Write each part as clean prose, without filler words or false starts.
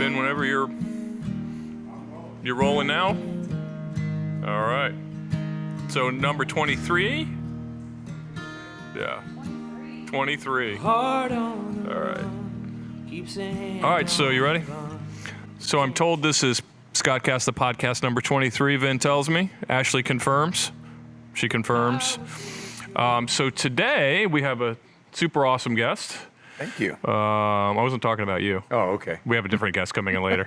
Spin whenever you're rolling now. All right. So number 23. Yeah. 23. All right. All right. So you ready? So I'm told this is ScottCast, the podcast number 23. Vin tells me. Ashley confirms. She confirms. So today we have a super awesome guest. Thank you. I wasn't talking about you. Oh, okay. We have a different guest coming in later.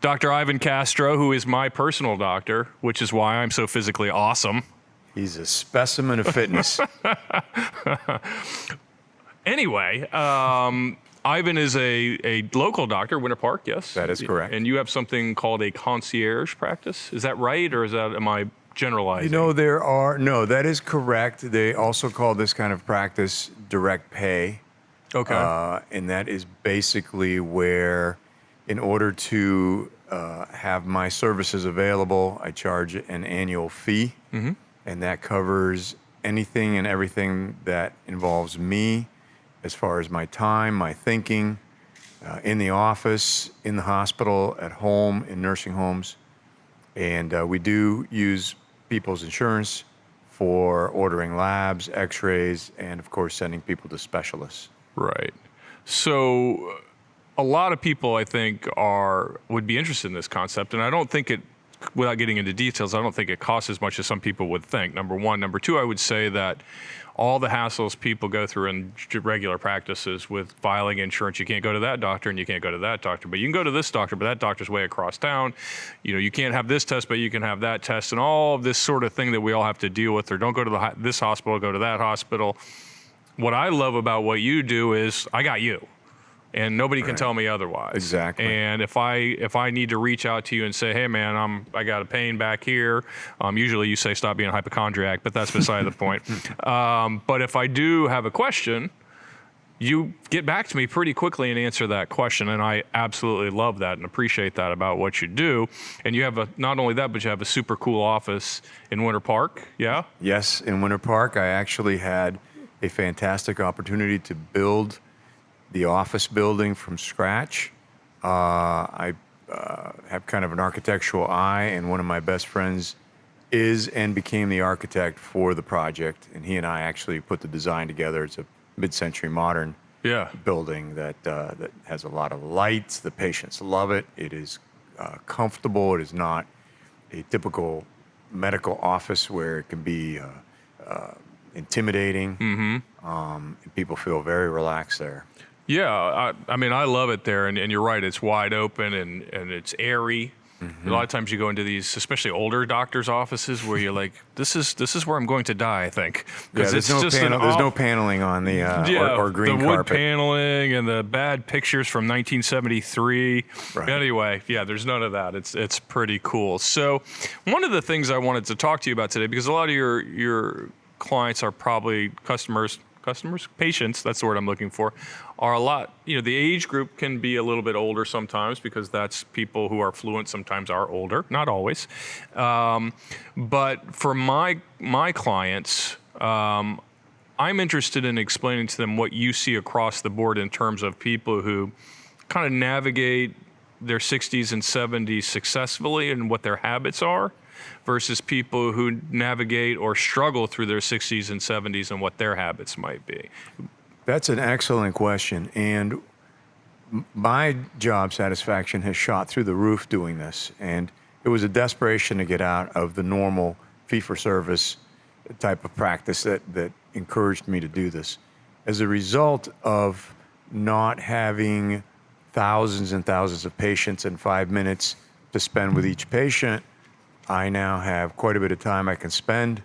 Dr. Ivan Castro, who is my personal doctor, which is why I'm so physically awesome. He's a specimen of fitness. Anyway, Ivan is a local doctor, Winter Park, yes? That is correct. And you have something called a concierge practice. Is that right, or am I generalizing? That is correct. They also call this kind of practice direct pay. Okay. And that is basically where, in order to have my services available, I charge an annual fee. Mm-hmm. And that covers anything and everything that involves me as far as my time, my thinking, in the office, in the hospital, at home, in nursing homes. And we do use people's insurance for ordering labs, x-rays, and of course sending people to specialists. Right. So a lot of people, I think, would be interested in this concept, and I don't think it, without getting into details, I don't think it costs as much as some people would think, number one. Number two, I would say that all the hassles people go through in regular practices with filing insurance, you can't go to that doctor and you can't go to that doctor, but you can go to this doctor, but that doctor's way across town. You know, you can't have this test, but you can have that test, and all of this sort of thing that we all have to deal with, or don't go to this hospital, go to that hospital. What I love about what you do is I got you. And nobody can tell me otherwise. Exactly. And if I need to reach out to you and say, hey man, I got a pain back here, usually you say stop being a hypochondriac, but that's beside the point. But if I do have a question, you get back to me pretty quickly and answer that question, and I absolutely love that and appreciate that about what you do. And you have not only that, but you have a super cool office in Winter Park, yeah? Yes, in Winter Park, I actually had a fantastic opportunity to build the office building from scratch. I have kind of an architectural eye, and one of my best friends is and became the architect for the project, and he and I actually put the design together. It's a mid-century modern building that has a lot of lights. The patients love it. It is comfortable. It is not a typical medical office where it can be intimidating. Mm-hmm. And people feel very relaxed there. Yeah, I mean, I love it there, and you're right, it's wide open and it's airy. Mm-hmm. A lot of times you go into these, especially older doctors' offices, where you're like, this is where I'm going to die, I think. Yeah, there's no paneling on the or green the carpet. Wood paneling and the bad pictures from 1973. Right. Anyway, yeah, there's none of that. It's pretty cool. So one of the things I wanted to talk to you about today, because a lot of your clients are probably patients, that's the word I'm looking for, are a lot, the age group can be a little bit older sometimes, because that's people who are fluent sometimes are older, not always. But for my clients, I'm interested in explaining to them what you see across the board in terms of people who kind of navigate their 60s and 70s successfully and what their habits are, versus people who navigate or struggle through their 60s and 70s and what their habits might be. That's an excellent question. And my job satisfaction has shot through the roof doing this. And it was a desperation to get out of the normal fee-for-service type of practice that encouraged me to do this. As a result of not having thousands and thousands of patients and 5 minutes to spend with each patient, I now have quite a bit of time I can spend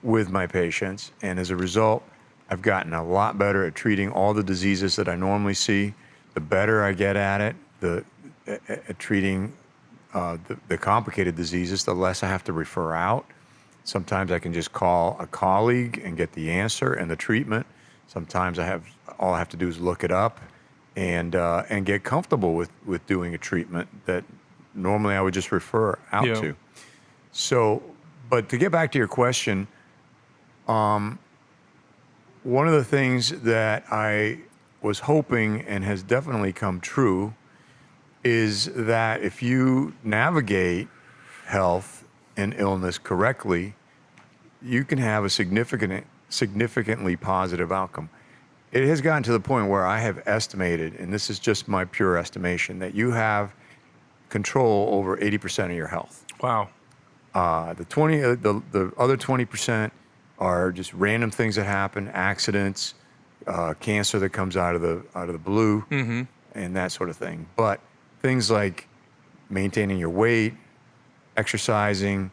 with my patients. And as a result, I've gotten a lot better at treating all the diseases that I normally see. The better I get at it, at treating the complicated diseases, the less I have to refer out. Sometimes I can just call a colleague and get the answer and the treatment. Sometimes all I have to do is look it up and get comfortable with doing a treatment that normally I would just refer out to. So, but to get back to your question, one of the things that I was hoping and has definitely come true is that if you navigate health and illness correctly, you can have a significantly positive outcome. It has gotten to the point where I have estimated, and this is just my pure estimation, that you have control over 80% of your health. Wow. The other 20% are just random things that happen, accidents, cancer that comes out of the blue, and that sort of thing. But things like maintaining your weight, exercising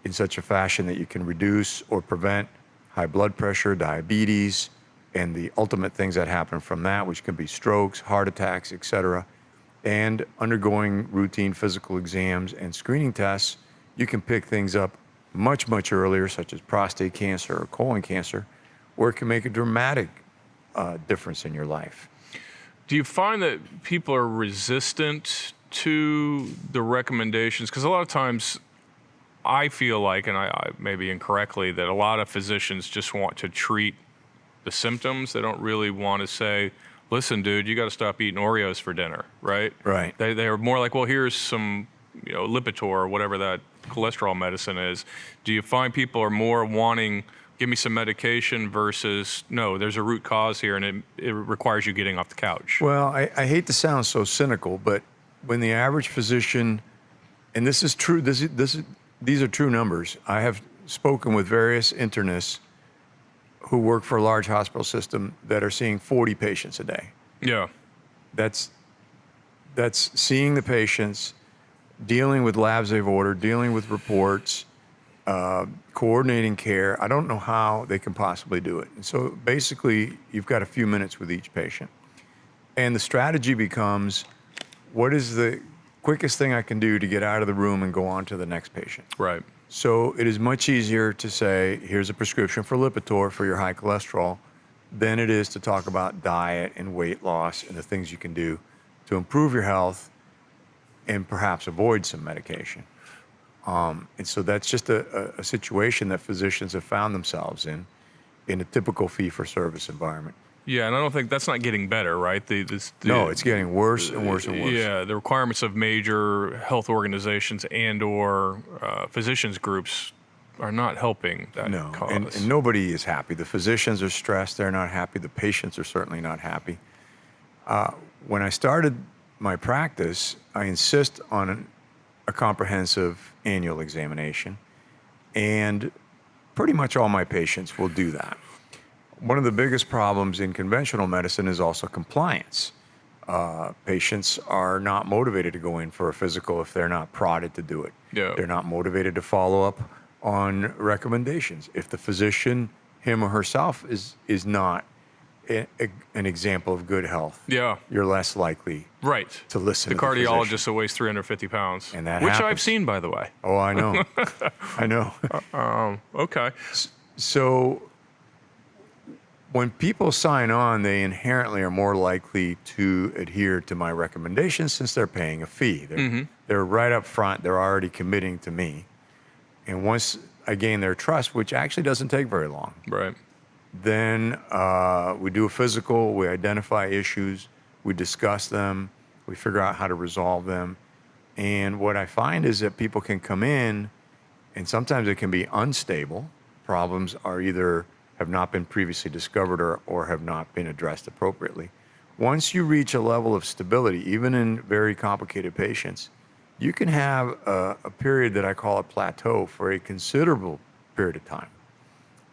in such a fashion that you can reduce or prevent high blood pressure, diabetes, and the ultimate things that happen from that, which can be strokes, heart attacks, etc., and undergoing routine physical exams and screening tests, you can pick things up much, much earlier, such as prostate cancer or colon cancer, where it can make a dramatic difference in your life. Do you find that people are resistant to the recommendations? Because a lot of times I feel like, and I maybe incorrectly, that a lot of physicians just want to treat the symptoms. They don't really want to say, listen, dude, you got to stop eating Oreos for dinner, right? Right. They are more like, well, here's some, Lipitor or whatever that cholesterol medicine is. Do you find people are more wanting, give me some medication versus, no, there's a root cause here and it requires you getting off the couch? Well, I hate to sound so cynical, but when the average physician, and this is true, these are true numbers. I have spoken with various internists who work for a large hospital system that are seeing 40 patients a day. Yeah. That's seeing the patients, dealing with labs they've ordered, dealing with reports, coordinating care. I don't know how they can possibly do it. And so basically, you've got a few minutes with each patient. And the strategy becomes, what is the quickest thing I can do to get out of the room and go on to the next patient? Right. So it is much easier to say, here's a prescription for Lipitor for your high cholesterol, than it is to talk about diet and weight loss and the things you can do to improve your health and perhaps avoid some medication. And so that's just a situation that physicians have found themselves in a typical fee-for-service environment. Yeah, and I don't think that's not getting better, right? No, it's getting worse and worse and worse. Yeah, the requirements of major health organizations and/or physicians groups are not helping that cause. And nobody is happy. The physicians are stressed; they're not happy. The patients are certainly not happy. When I started my practice, I insist on a comprehensive annual examination, and pretty much all my patients will do that. One of the biggest problems in conventional medicine is also compliance. Patients are not motivated to go in for a physical if they're not prodded to do it. Yeah. They're not motivated to follow up on recommendations. If the physician, him or herself, is not an example of good health, Yeah. you're less likely Right. to listen The to the cardiologist physician. that weighs 350 pounds. And that which happens. I've seen, by the way. Oh, I know. I know. Okay. So when people sign on, they inherently are more likely to adhere to my recommendations since they're paying a fee. They're right up front. They're already committing to me. And once I gain their trust, which actually doesn't take very long, Right. then we do a physical, we identify issues, we discuss them, we figure out how to resolve them. And what I find is that people can come in, and sometimes it can be unstable. Problems are either have not been previously discovered or have not been addressed appropriately. Once you reach a level of stability, even in very complicated patients, you can have a period that I call a plateau for a considerable period of time.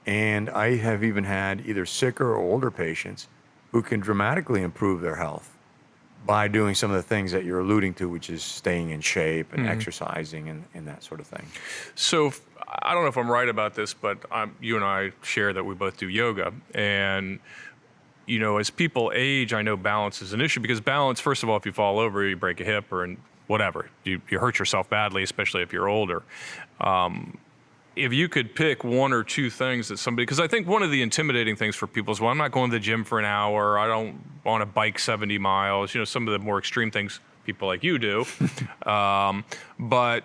And I have even had either sicker or older patients who can dramatically improve their health by doing some of the things that you're alluding to, which is staying in shape and exercising and that sort of thing. So I don't know if I'm right about this, but you and I share that we both do yoga. And, as people age, I know balance is an issue because balance, first of all, if you fall over, you break a hip or whatever, you hurt yourself badly, especially if you're older. If you could pick one or two things that because I think one of the intimidating things for people is, well, I'm not going to the gym for an hour. I don't want to bike 70 miles, some of the more extreme things people like you do. But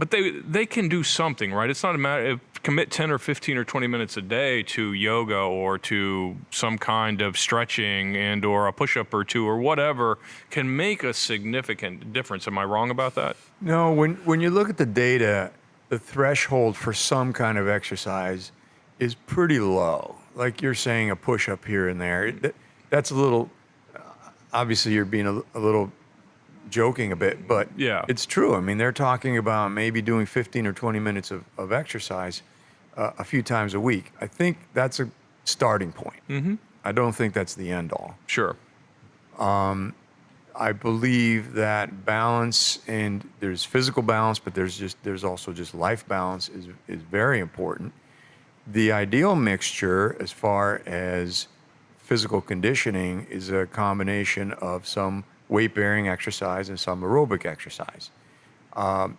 they can do something, right? It's not a matter of commit 10 or 15 or 20 minutes a day to yoga or to some kind of stretching and or a push-up or two or whatever can make a significant difference. Am I wrong about that? No, when you look at the data, the threshold for some kind of exercise is pretty low. Like you're saying, a push-up here and there. That's a little, obviously you're being a little joking a bit, but Yeah. it's true. I mean, they're talking about maybe doing 15 or 20 minutes of exercise a few times a week. I think that's a starting point. Mm-hmm. I don't think that's the end all. Sure. I believe that balance, and there's physical balance, but there's also just life balance is very important. The ideal mixture as far as physical conditioning is a combination of some weight-bearing exercise and some aerobic exercise.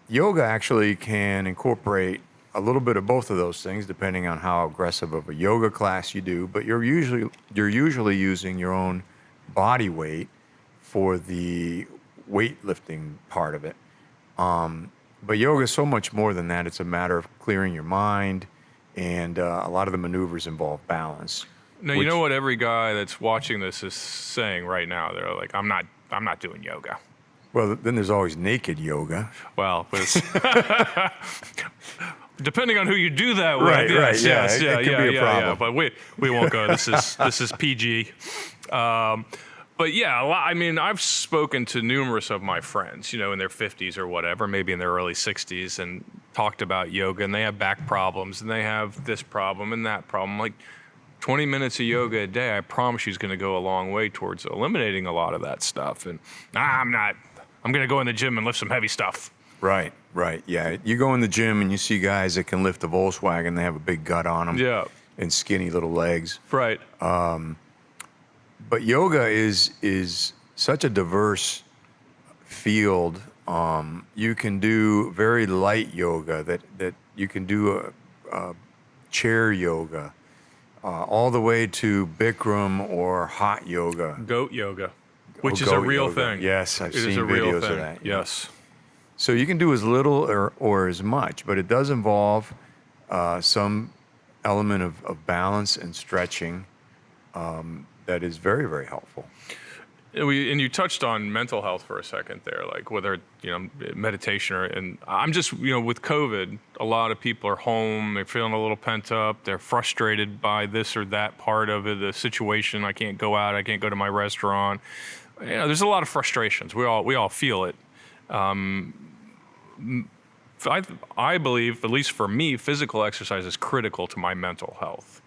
Yoga actually can incorporate a little bit of both of those things, depending on how aggressive of a yoga class you do. But you're usually using your own body weight for the weightlifting part of it. But yoga is so much more than that. It's a matter of clearing your mind, and a lot of the maneuvers involve balance. Now, you know what every guy that's watching this is saying right now? They're like, I'm not doing yoga. Well, then there's always naked yoga. Well, but depending on who you do that with. Right, yes, yeah, yes, it could be a problem. Yeah. But we won't go. This is PG. But yeah, I mean, I've spoken to numerous of my friends, in their 50s or whatever, maybe in their early 60s, and talked about yoga, and they have back problems, and they have this problem and that problem. Like 20 minutes of yoga a day, I promise you is going to go a long way towards eliminating a lot of that stuff. And I'm going to go in the gym and lift some heavy stuff. Right. Yeah, you go in the gym and you see guys that can lift a Volkswagen. They have a big gut on them. Yeah. And skinny little legs. Right. But yoga is such a diverse field. You can do very light yoga that you can do a chair yoga, all the way to Bikram or hot yoga. Goat yoga, which is a real thing. Yes, I've seen videos of that. Yes. So you can do as little or as much, but it does involve some element of balance and stretching. That is very, very helpful. And you touched on mental health for a second there, like whether, meditation and I'm just, with COVID, a lot of people are home, they're feeling a little pent up, they're frustrated by this or that part of it, the situation, I can't go out, I can't go to my restaurant. There's a lot of frustrations. We all feel it. I believe, at least for me, physical exercise is critical to my mental health.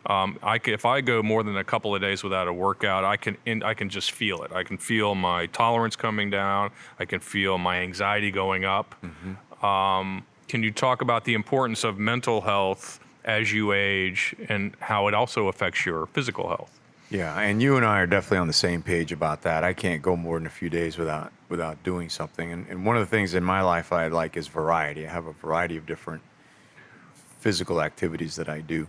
If I go more than a couple of days without a workout, I can just feel it. I can feel my tolerance coming down. I can feel my anxiety going up. Mm-hmm. Can you talk about the importance of mental health as you age and how it also affects your physical health? Yeah, and you and I are definitely on the same page about that. I can't go more than a few days without doing something. And one of the things in my life I like is variety. I have a variety of different physical activities that I do.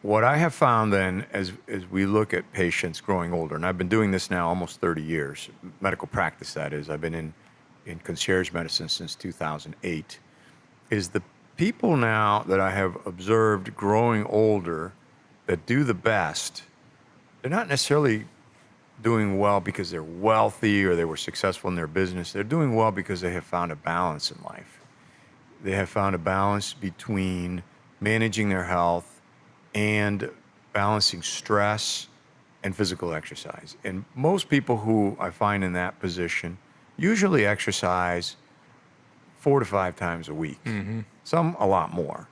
What I have found then, as we look at patients growing older, and I've been doing this now almost 30 years, medical practice that is, I've been in concierge medicine since 2008, is the people now that I have observed growing older that do the best, they're not necessarily doing well because they're wealthy or they were successful in their business. They're doing well because they have found a balance in life. They have found a balance between managing their health and balancing stress and physical exercise. And most people who I find in that position usually exercise 4 to 5 times a week, mm-hmm. Some a lot more.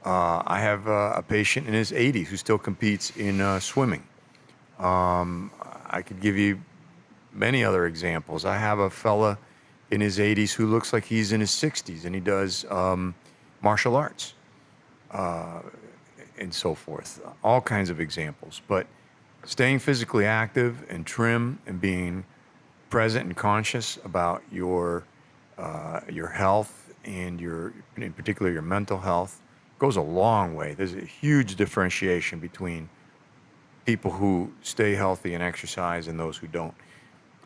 I have a patient in his 80s who still competes in swimming. I could give you many other examples. I have a fella in his 80s who looks like he's in his 60s, and he does martial arts. And so forth, all kinds of examples. But staying physically active and trim and being present and conscious about your health and in particular your mental health goes a long way. There's a huge differentiation between people who stay healthy and exercise and those who don't.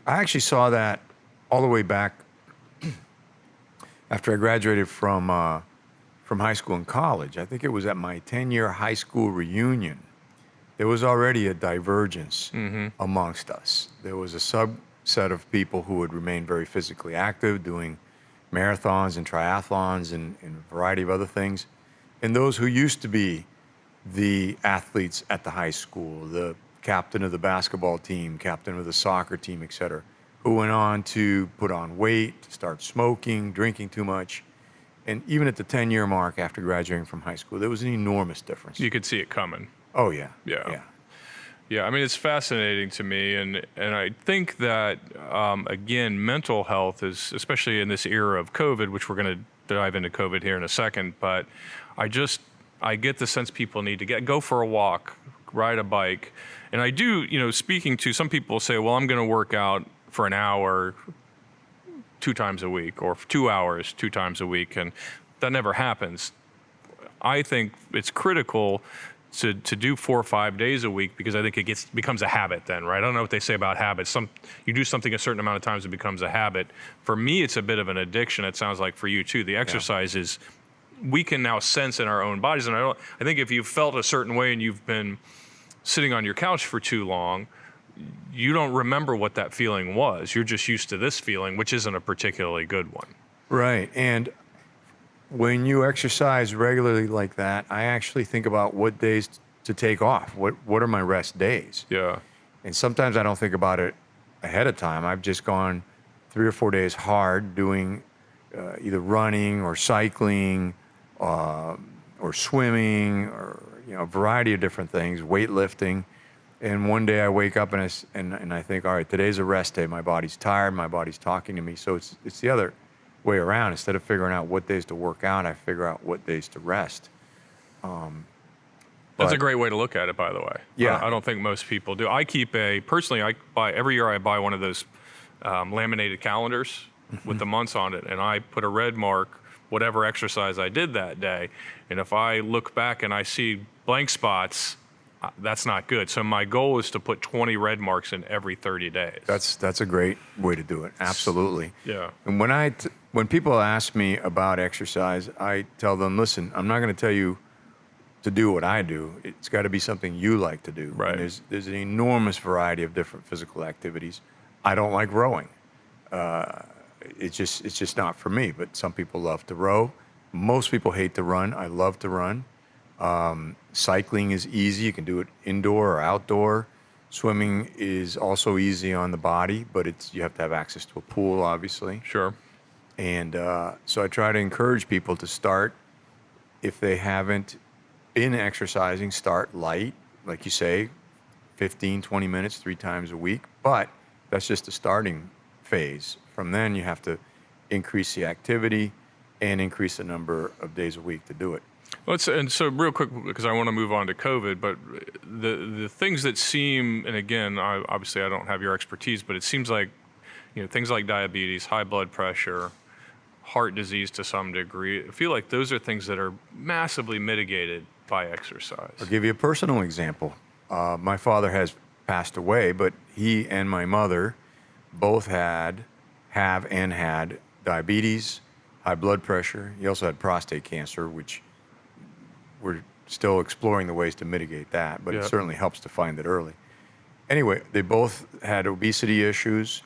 I actually saw that all the way back after I graduated from from high school and college. I think it was at my 10-year high school reunion. There was already a divergence amongst us. There was a subset of people who would remain very physically active, doing marathons and triathlons and a variety of other things. And those who used to be the athletes at the high school, the captain of the basketball team, captain of the soccer team, et cetera, who went on to put on weight, start smoking, drinking too much. And even at the 10-year mark after graduating from high school, there was an enormous difference. You could see it coming. Oh, yeah. Yeah. Yeah, I mean, it's fascinating to me, and I think that, again, mental health is, especially in this era of COVID, which we're going to dive into COVID here in a second, but I get the sense people need to go for a walk, ride a bike. And I do, speaking to some people say, well, I'm going to work out for an hour 2 times a week or 2 hours 2 times a week, and that never happens. I think it's critical to do 4 or 5 days a week, because I think it becomes a habit then, right? I don't know what they say about habits. You do something a certain amount of times, it becomes a habit. For me, it's a bit of an addiction. It sounds like for you too. The exercise is, we can now sense in our own bodies. And I think if you've felt a certain way and you've been sitting on your couch for too long, you don't remember what that feeling was. You're just used to this feeling, which isn't a particularly good one. Right. And when you exercise regularly like that, I actually think about what days to take off. What are my rest days? Yeah. And sometimes I don't think about it ahead of time. I've just gone 3 or 4 days hard doing either running or cycling or swimming or a variety of different things, weightlifting. And one day I wake up and I think, all right, today's a rest day. My body's tired. My body's talking to me. So it's the other way around. Instead of figuring out what days to work out, I figure out what days to rest. That's a great way to look at it, by the way. Yeah. I don't think most people do. Personally, every year I buy one of those laminated calendars with the months on it, and I put a red mark, whatever exercise I did that day. And if I look back and I see blank spots, that's not good. So my goal is to put 20 red marks in every 30 days. That's a great way to do it. Absolutely. Yeah. And when people ask me about exercise, I tell them, listen, I'm not going to tell you to do what I do. It's got to be something you like to do. Right. And there's an enormous variety of different physical activities. I don't like rowing. It's just not for me. But some people love to row. Most people hate to run. I love to run. Cycling is easy. You can do it indoor or outdoor. Swimming is also easy on the body, but you have to have access to a pool, obviously. Sure. And so I try to encourage people to start, if they haven't been exercising, start light, like you say, 15, 20 minutes, 3 times a week. But that's just the starting phase. From then, you have to increase the activity and increase the number of days a week to do it. And so real quick, because I want to move on to COVID, but the things that seem, and again, obviously I don't have your expertise, but it seems like, things like diabetes, high blood pressure, heart disease to some degree, I feel like those are things that are massively mitigated by exercise. I'll give you a personal example. My father has passed away, but he and my mother both have had diabetes, high blood pressure. He also had prostate cancer, which we're still exploring the ways to mitigate that, but it certainly helps to find it early. Anyway, they both had obesity issues,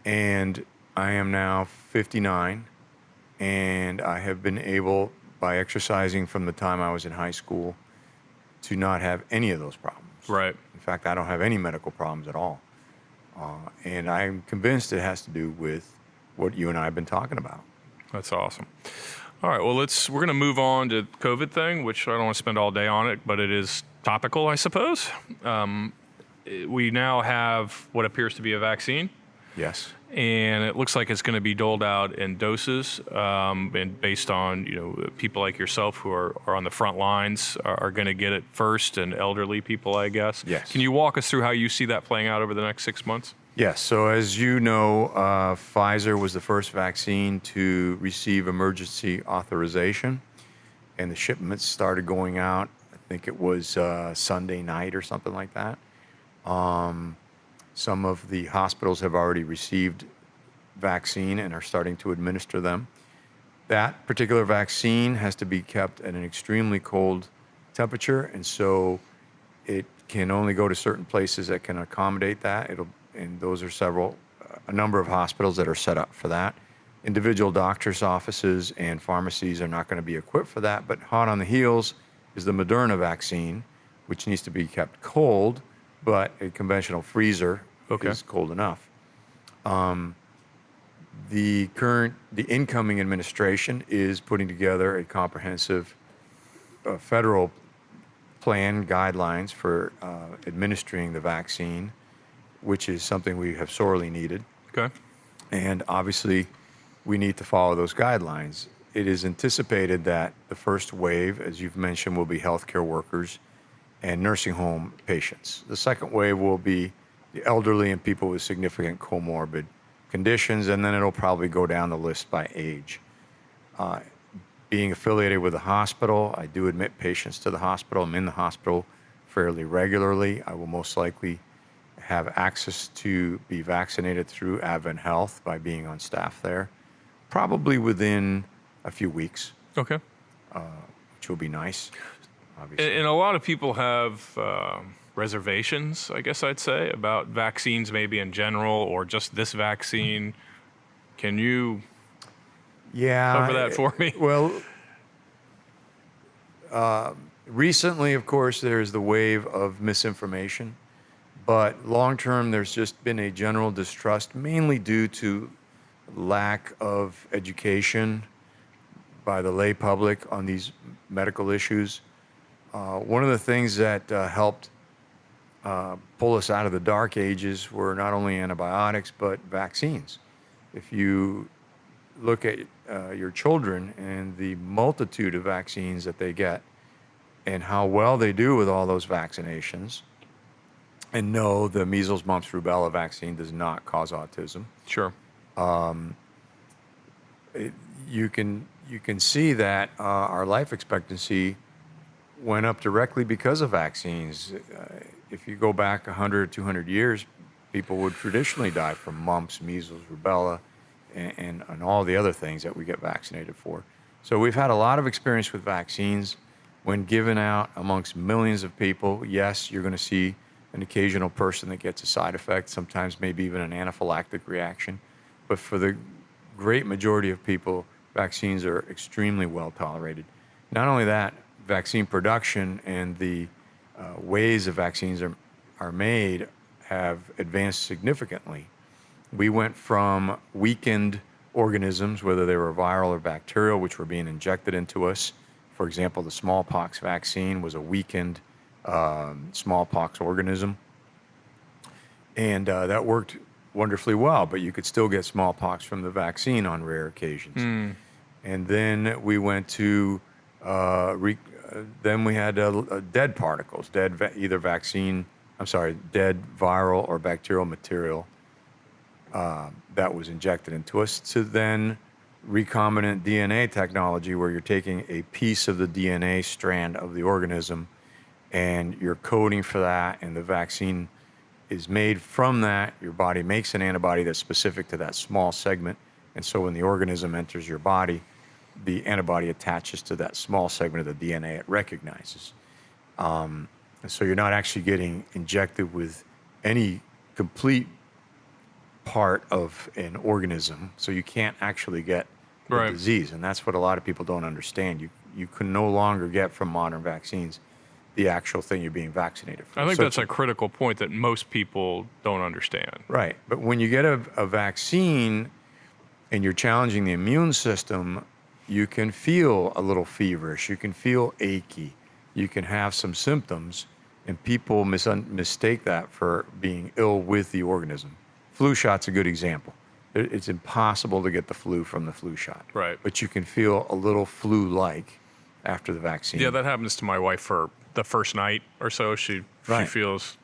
and I am now 59, and I have been able, by exercising from the time I was in high school, to not have any of those problems. Right. In fact, I don't have any medical problems at all. And I'm convinced it has to do with what you and I have been talking about. That's awesome. All right, well, we're going to move on to the COVID thing, which I don't want to spend all day on it, but it is topical, I suppose. We now have what appears to be a vaccine. Yes. And it looks like it's going to be doled out in doses, and based on people like yourself who are on the front lines are going to get it first, and elderly people, I guess. Yes. Can you walk us through how you see that playing out over the next 6 months? Yes. So as you know, Pfizer was the first vaccine to receive emergency authorization, and the shipments started going out. I think it was Sunday night or something like that. Some of the hospitals have already received vaccine and are starting to administer them. That particular vaccine has to be kept at an extremely cold temperature, and so it can only go to certain places that can accommodate that. And those are a number of hospitals that are set up for that. Individual doctors' offices and pharmacies are not going to be equipped for that, but hot on the heels is the Moderna vaccine, which needs to be kept cold, but a conventional freezer is cold enough. The incoming administration is putting together a comprehensive federal plan guidelines for administering the vaccine, which is something we have sorely needed. Okay. And obviously, we need to follow those guidelines. It is anticipated that the first wave, as you've mentioned, will be healthcare workers and nursing home patients. The second wave will be the elderly and people with significant comorbid conditions, and then it'll probably go down the list by age. Being affiliated with a hospital, I do admit patients to the hospital. I'm in the hospital fairly regularly. I will most likely have access to be vaccinated through Advent Health by being on staff there, probably within a few weeks, Okay. which will be nice, obviously. And a lot of people have reservations, I guess I'd say, about vaccines maybe in general or just this vaccine. Can you cover that for me? Well, recently, of course, there's the wave of misinformation, but long term, there's just been a general distrust, mainly due to lack of education by the lay public on these medical issues. One of the things that helped pull us out of the dark ages were not only antibiotics, but vaccines. If you look at your children and the multitude of vaccines that they get and how well they do with all those vaccinations, and no, the measles, mumps, rubella vaccine does not cause autism. Sure. You can see that our life expectancy went up directly because of vaccines. If you go back 100 or 200 years, people would traditionally die from mumps, measles, rubella, and all the other things that we get vaccinated for. So we've had a lot of experience with vaccines. When given out amongst millions of people, yes, you're going to see an occasional person that gets a side effect, sometimes maybe even an anaphylactic reaction. But for the great majority of people, vaccines are extremely well tolerated. Not only that, vaccine production and the ways the vaccines are made have advanced significantly. We went from weakened organisms, whether they were viral or bacterial, which were being injected into us. For example, the smallpox vaccine was a weakened smallpox organism. And that worked wonderfully well, but you could still get smallpox from the vaccine on rare occasions. And then we went to, then we had dead particles, dead viral or bacterial material that was injected into us, to then recombinant DNA technology, where you're taking a piece of the DNA strand of the organism and you're coding for that, and the vaccine is made from that. Your body makes an antibody that's specific to that small segment, and so when the organism enters your body, the antibody attaches to that small segment of the DNA it recognizes. And so you're not actually getting injected with any complete part of an organism, so you can't actually get the disease. And that's what a lot of people don't understand. You can no longer get from modern vaccines the actual thing you're being vaccinated for. I think that's a critical point that most people don't understand. Right. But when you get a vaccine and you're challenging the immune system, you can feel a little feverish. You can feel achy. You can have some symptoms, and people mistake that for being ill with the organism. Flu shot's a good example. It's impossible to get the flu from the flu shot. Right. But you can feel a little flu-like after the vaccine. Yeah, that happens to my wife for the first night or so. She feels,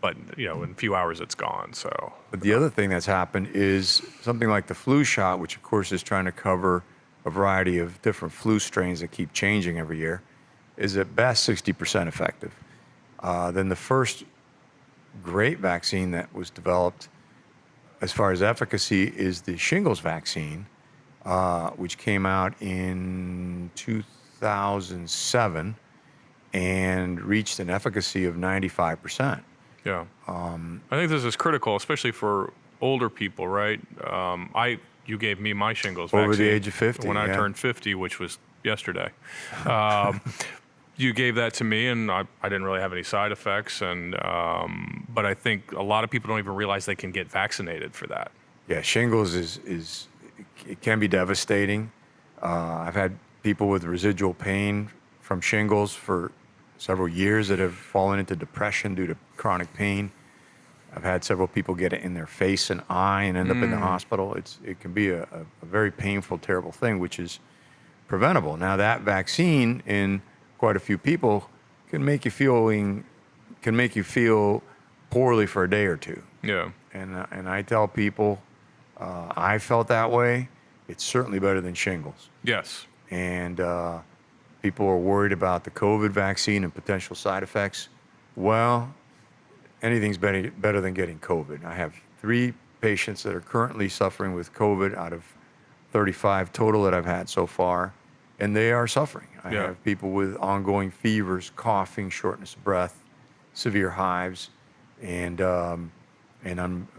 but in a few hours it's gone. So. But the other thing that's happened is something like the flu shot, which of course is trying to cover a variety of different flu strains that keep changing every year, is at best 60% effective. Then the first great vaccine that was developed as far as efficacy is the shingles vaccine, which came out in 2007 and reached an efficacy of 95%. Yeah. I think this is critical, especially for older people, right? You gave me my shingles Over vaccine the age of 50, when I yeah. turned 50, which was yesterday. Um, you gave that to me, and I didn't really have any side effects. But I think a lot of people don't even realize they can get vaccinated for that. Yeah, shingles it can be devastating. I've had people with residual pain from shingles for several years that have fallen into depression due to chronic pain. I've had several people get it in their face and eye and end up in the hospital. It can be a very painful, terrible thing, which is preventable. Now that vaccine in quite a few people can make you feel poorly for a day or two. Yeah. And I tell people, I felt that way. It's certainly better than shingles. Yes. And people are worried about the COVID vaccine and potential side effects. Well, anything's better than getting COVID. I have 3 patients that are currently suffering with COVID out of 35 total that I've had so far, and they are suffering. I have people with ongoing fevers, coughing, shortness of breath, severe hives, and I'm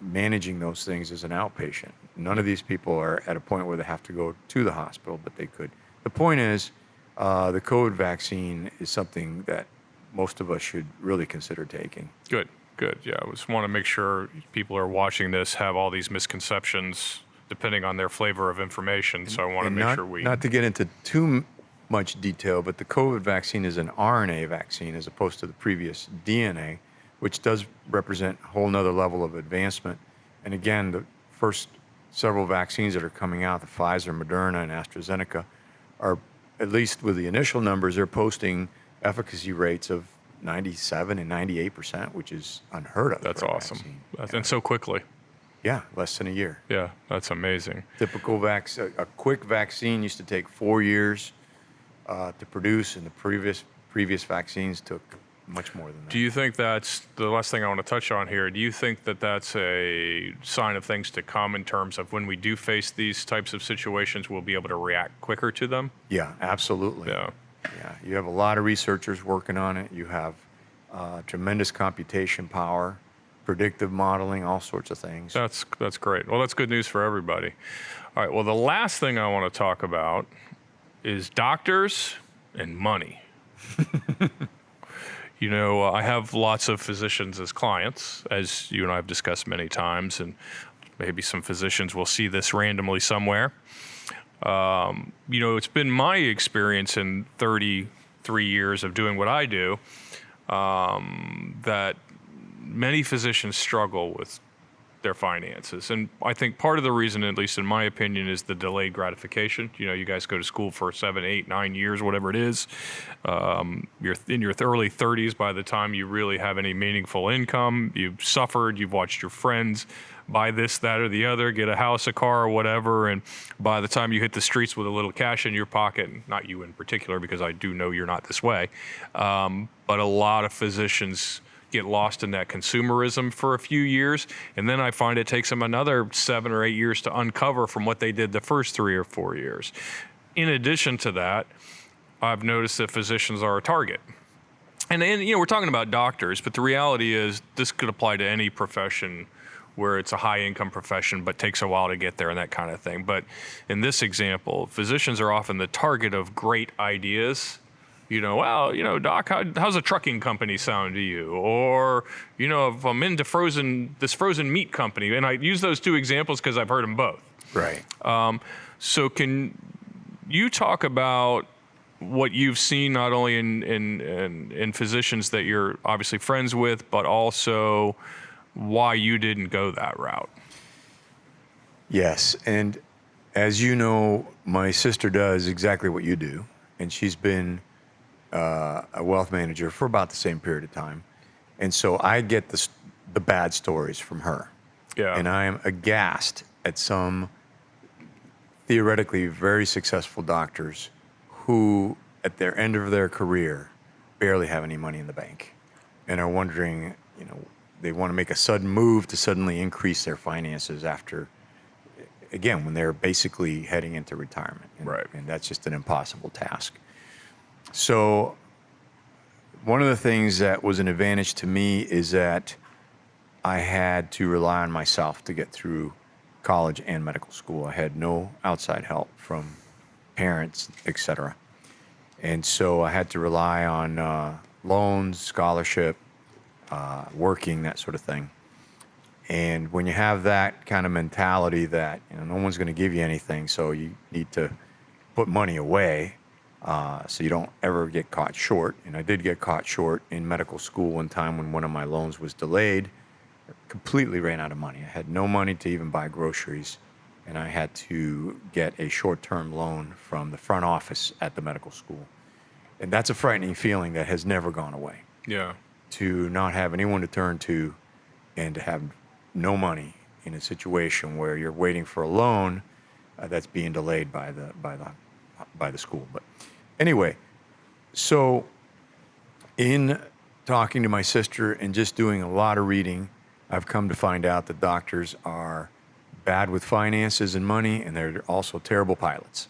managing those things as an outpatient. None of these people are at a point where they have to go to the hospital, but they could. The point is, the COVID vaccine is something that most of us should really consider taking. Good. Yeah, I just want to make sure people who are watching this have all these misconceptions depending on their flavor of information. So I want to make sure we... Not to get into too much detail, but the COVID vaccine is an RNA vaccine as opposed to the previous DNA, which does represent a whole nother level of advancement. And again, the first several vaccines that are coming out, the Pfizer, Moderna, and AstraZeneca, are, at least with the initial numbers, they're posting efficacy rates of 97 and 98%, which is unheard of. That's for a awesome. vaccine. And so quickly. Yeah, less than a year. Yeah, that's amazing. Typical a quick vaccine used to take 4 years to produce, and the previous vaccines took much more than that. Do you think that's the last thing I want to touch on here? Do you think that that's a sign of things to come in terms of when we do face these types of situations, we'll be able to react quicker to them? Yeah, absolutely. Yeah. Yeah, you have a lot of researchers working on it. You have tremendous computation power, predictive modeling, all sorts of things. That's great. Well, that's good news for everybody. All right. Well, the last thing I want to talk about is doctors and money. You know, I have lots of physicians as clients, as you and I have discussed many times, and maybe some physicians will see this randomly somewhere. You know, it's been my experience in 33 years of doing what I do that many physicians struggle with their finances. And I think part of the reason, at least in my opinion, is the delayed gratification. You know, you guys go to school for 7, 8, 9 years, whatever it is. You're in your early 30s by the time you really have any meaningful income. You've suffered, you've watched your friends buy this, that, or the other, get a house, a car, or whatever, and by the time you hit the streets with a little cash in your pocket, not you in particular, because I do know you're not this way, but a lot of physicians get lost in that consumerism for a few years, and then I find it takes them another 7 or 8 years to uncover from what they did the first 3 or 4 years. In addition to that, I've noticed that physicians are a target. And you know, we're talking about doctors, but the reality is this could apply to any profession where it's a high-income profession but takes a while to get there and that kind of thing. But in this example, physicians are often the target of great ideas. You know, well, you know, doc, how's a trucking company sound to you? Or, you know, if I'm into this frozen meat company, and I use those 2 examples because I've heard them both. Right. So can you talk about what you've seen not only in physicians that you're obviously friends with, but also why you didn't go that route? Yes, and as you know, my sister does exactly what you do, and she's been a wealth manager for about the same period of time, and so I get the bad stories from her. Yeah. And I am aghast at some theoretically very successful doctors who, at their end of their career, barely have any money in the bank and are wondering, you know, they want to make a sudden move to suddenly increase their finances after again, when they're basically heading into retirement. And, Right. and that's just an impossible task. So one of the things that was an advantage to me is that I had to rely on myself to get through college and medical school. I had no outside help from parents, etc. And so I had to rely on loans, scholarship, working, that sort of thing. And when you have that kind of mentality that no one's going to give you anything, so you need to put money away so you don't ever get caught short. And I did get caught short in medical school one time when one of my loans was delayed. I completely ran out of money. I had no money to even buy groceries, and I had to get a short-term loan from the front office at the medical school. And that's a frightening feeling that has never gone away. Yeah. To not have anyone to turn to and to have no money in a situation where you're waiting for a loan that's being delayed by the school. But anyway, so in talking to my sister and just doing a lot of reading, I've come to find out that doctors are bad with finances and money, and they're also terrible pilots.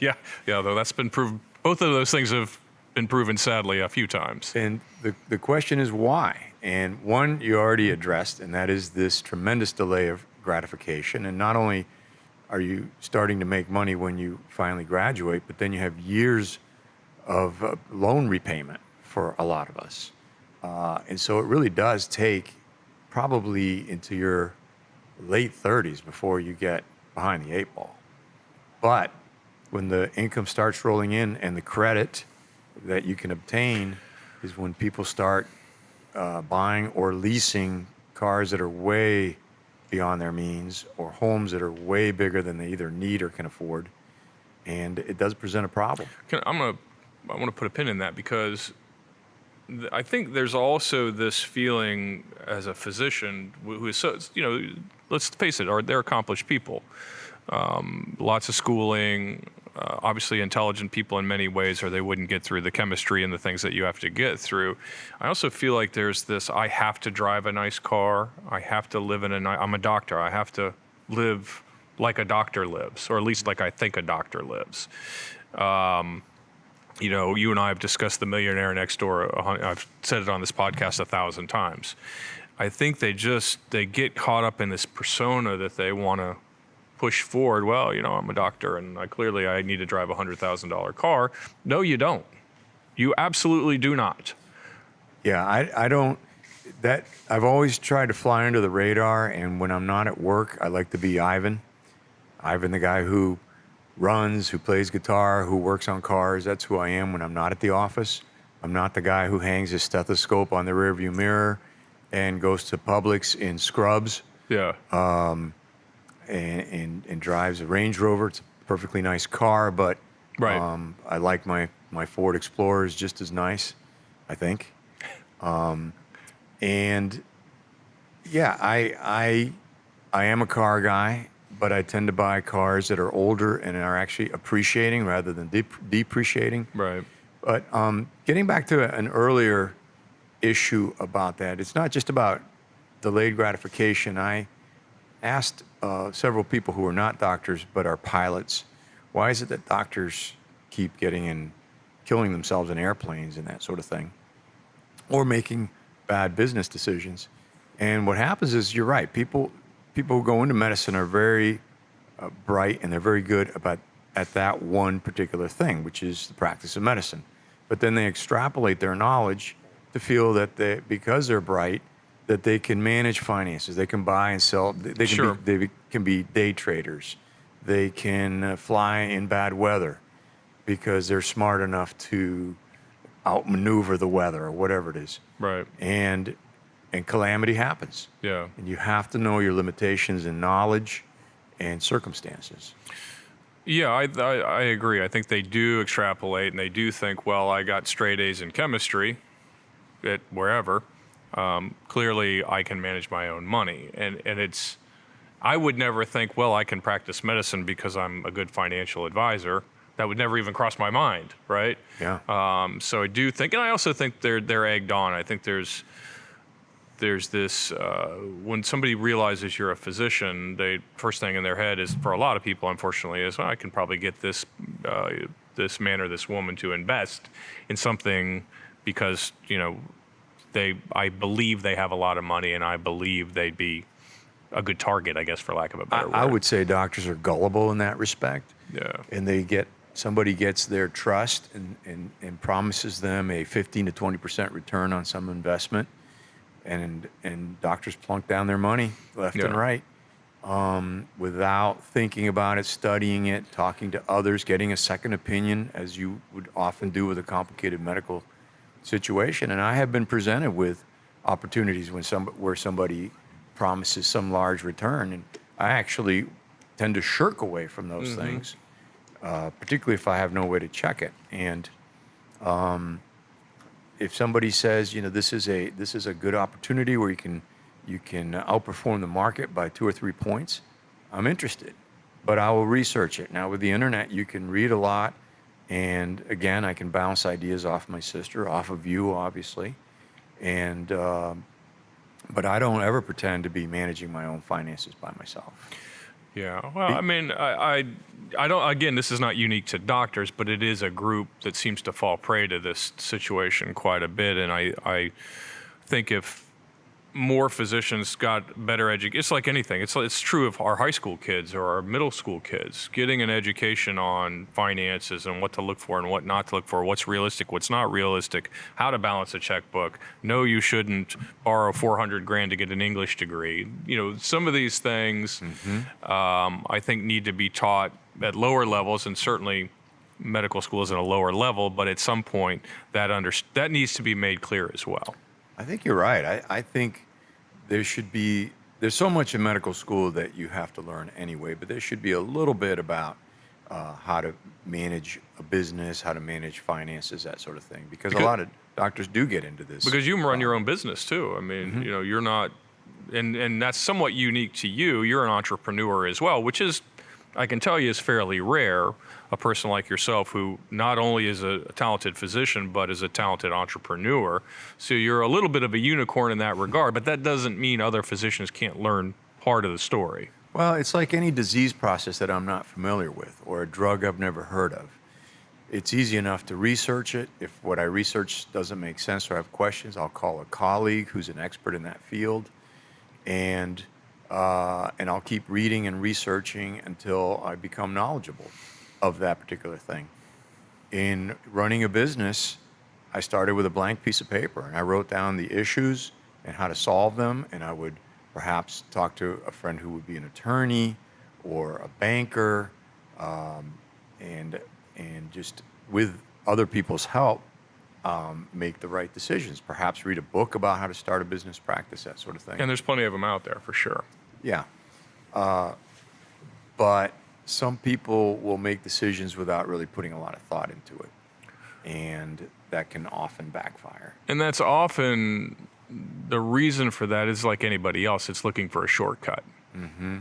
Yeah. Though that's been proven. Both of those things have been proven, sadly, a few times. And the question is why? And one you already addressed, and that is this tremendous delay of gratification. And not only are you starting to make money when you finally graduate, but then you have years of loan repayment for a lot of us. And so it really does take probably into your late 30s before you get behind the 8 ball. But when the income starts rolling in and the credit that you can obtain is when people start buying or leasing cars that are way beyond their means, or homes that are way bigger than they either need or can afford. And it does present a problem. I want to put a pin in that, because I think there's also this feeling as a physician who is so, let's face it, they're accomplished people. Lots of schooling, obviously intelligent people in many ways, or they wouldn't get through the chemistry and the things that you have to get through. I also feel like there's this, I have to drive a nice car. I have to live I'm a doctor. I have to live like a doctor lives, or at least like I think a doctor lives. You and I have discussed The Millionaire Next Door. I've said it on this podcast 1,000 times. I think they get caught up in this persona that they want to push forward. Well, I'm a doctor, and I need to drive a $100,000 car. No, you don't. You absolutely do not. Yeah, I don't. I've always tried to fly under the radar, and when I'm not at work, I like to be Ivan, the guy who runs, who plays guitar, who works on cars. That's who I am when I'm not at the office. I'm not the guy who hangs his stethoscope on the rearview mirror and goes to Publix in scrubs. Yeah. And drives a Range Rover. It's a perfectly nice car, but right. I like my Ford Explorer is just as nice, I think. And yeah, I am a car guy, but I tend to buy cars that are older and are actually appreciating rather than depreciating. Right. But getting back to an earlier issue about that, it's not just about delayed gratification. I asked several people who are not doctors but are pilots, why is it that doctors keep killing themselves in airplanes and that sort of thing, or making bad business decisions? And what happens is, you're right, people who go into medicine are very bright, and they're very good at that one particular thing, which is the practice of medicine. But then they extrapolate their knowledge to feel that because they're bright, that they can manage finances, they can buy and sell, they can be day traders, they can fly in bad weather because they're smart enough to outmaneuver the weather or whatever it is. Right. And calamity happens. Yeah. And you have to know your limitations in knowledge and circumstances. Yeah, I agree. I think they do extrapolate, and they do think, well, I got straight A's in chemistry at wherever. Clearly, I can manage my own money. And I would never think, well, I can practice medicine because I'm a good financial advisor. That would never even cross my mind, right? Yeah. So I do think, and I also think they're egged on. I think there's there's this when somebody realizes you're a physician, they first thing in their head is, for a lot of people, unfortunately, is, well, I can probably get this this man or this woman to invest in something because I believe they have a lot of money, and I believe they'd be a good target, I guess, for lack of a better word. I would say doctors are gullible in that respect. Yeah. And somebody gets their trust and promises them a 15 to 20% return on some investment, and doctors plunk down their money left and right without thinking about it, studying it, talking to others, getting a second opinion, as you would often do with a complicated medical situation. And I have been presented with opportunities where somebody promises some large return, and I actually tend to shirk away from those things, particularly if I have no way to check it. And if somebody says, this is a good opportunity where you can outperform the market by 2 or 3 points, I'm interested, but I will research it. Now with the internet, you can read a lot, and again, I can bounce ideas off my sister, off of you, obviously, and but I don't ever pretend to be managing my own finances by myself. Yeah. Well, I mean, I don't, again, this is not unique to doctors, but it is a group that seems to fall prey to this situation quite a bit. And I think if more physicians got better education, it's like anything. It's true of our high school kids or our middle school kids, getting an education on finances and what to look for and what not to look for, what's realistic, what's not realistic, how to balance a checkbook. No, you shouldn't borrow $400,000 to get an English degree. Some of these things, I think, need to be taught at lower levels, and certainly medical school is at a lower level, but at some point that needs to be made clear as well. I think you're right. I think there's so much in medical school that you have to learn anyway, but there should be a little bit about how to manage a business, how to manage finances, that sort of thing, because a lot of doctors do get into this. Because you run your own business too. I mean, you're not, and that's somewhat unique to you. You're an entrepreneur as well, which is, I can tell you, is fairly rare. A person like yourself who not only is a talented physician, but is a talented entrepreneur. So you're a little bit of a unicorn in that regard, but that doesn't mean other physicians can't learn part of the story. Well, it's like any disease process that I'm not familiar with or a drug I've never heard of. It's easy enough to research it. If what I research doesn't make sense or I have questions, I'll call a colleague who's an expert in that field, and I'll keep reading and researching until I become knowledgeable of that particular thing. In running a business, I started with a blank piece of paper, and I wrote down the issues and how to solve them, and I would perhaps talk to a friend who would be an attorney or a banker, and just with other people's help, make the right decisions. Perhaps read a book about how to start a business practice, that sort of thing. And there's plenty of them out there for sure. Yeah. But some people will make decisions without really putting a lot of thought into it, and that can often backfire. And that's often the reason for that is like anybody else. It's looking for a shortcut.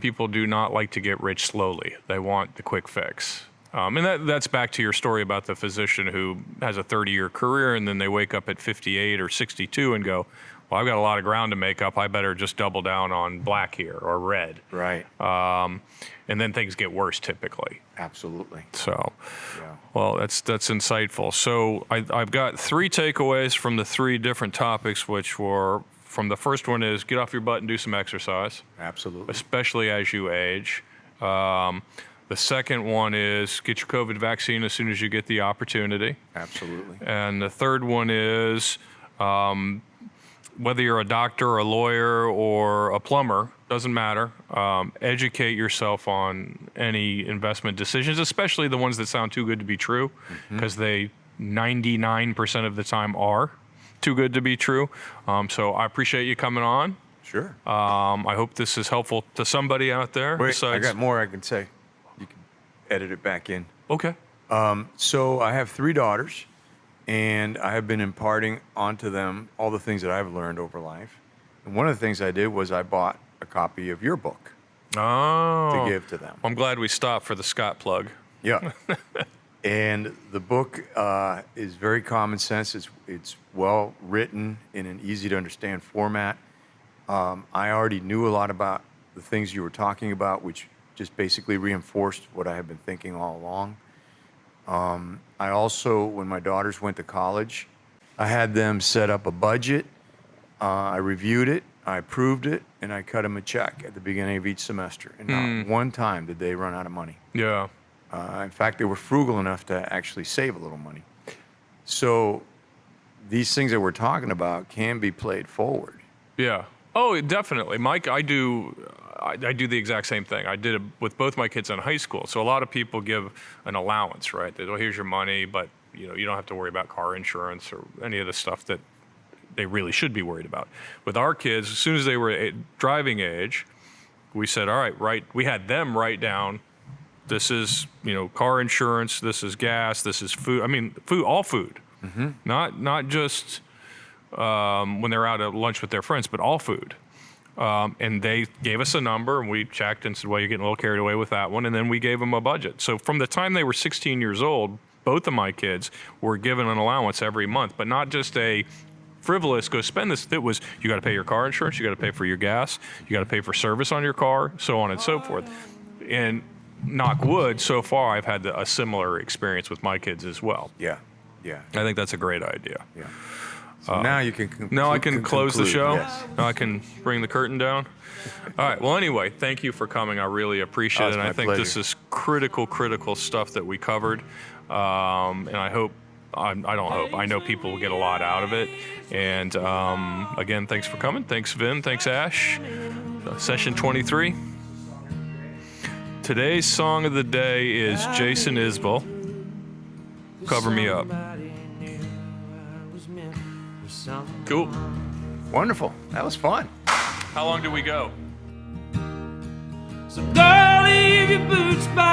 People do not like to get rich slowly. They want the quick fix. And that's back to your story about the physician who has a 30-year career, and then they wake up at 58 or 62 and go, well, I've got a lot of ground to make up. I better just double down on black here or red. Right. And then things get worse typically. Absolutely. So, Yeah. well, that's insightful. So I've got 3 takeaways from the 3 different topics, which were, from the first one is get off your butt and do some exercise. Absolutely. Especially as you age. The second one is get your COVID vaccine as soon as you get the opportunity. Absolutely. And the third one is whether you're a doctor, a lawyer, or a plumber, doesn't matter. Educate yourself on any investment decisions, especially the ones that sound too good to be true, because they 99% of the time are too good to be true. So I appreciate you coming on. Sure. I hope this is helpful to somebody out there. Wait, I got more I can say. You can edit it back in. Okay. So I have 3 daughters, and I have been imparting onto them all the things that I've learned over life. And one of the things I did was I bought a copy of your book to give to them. I'm glad we stopped for the Scott plug. Yeah. And the book is very common sense. It's well written in an easy to understand format. I already knew a lot about the things you were talking about, which just basically reinforced what I had been thinking all along. I also, when my daughters went to college, I had them set up a budget. I reviewed it, I approved it, and I cut them a check at the beginning of each semester. And not one time did they run out of money. Yeah. In fact, they were frugal enough to actually save a little money. So these things that we're talking about can be played forward. Yeah. Oh, definitely, Mike. I do the exact same thing. I did it with both my kids in high school. So a lot of people give an allowance, right? They go, here's your money, but you don't have to worry about car insurance or any of the stuff that they really should be worried about. With our kids, as soon as they were driving age, we said, all right, we had them write down, this is, car insurance, this is gas, this is food. I mean, all food. Mm-hmm. Not just when they're out at lunch with their friends, but all food. And they gave us a number, and we checked and said, well, you're getting a little carried away with that one. And then we gave them a budget. So from the time they were 16 years old, both of my kids were given an allowance every month, but not just a frivolous, go spend this. It was, you got to pay your car insurance, you got to pay for your gas, you got to pay for service on your car, so on and so forth. And knock wood, so far I've had a similar experience with my kids as well. Yeah. I think that's a great idea. Yeah. So now you can now I can close the show. Yes. Now I can bring the curtain down. All right. Well, anyway, thank you for coming. I really appreciate it. And I think this is critical stuff that we covered. And I hope, I don't hope, I know people will get a lot out of it. And again, thanks for coming. Thanks, Vin. Thanks, Ash. Session 23. Today's song of the day is Jason Isbell, Cover Me Up. Cool. Wonderful. That was fun. How long do we go? So girl, leave your boots by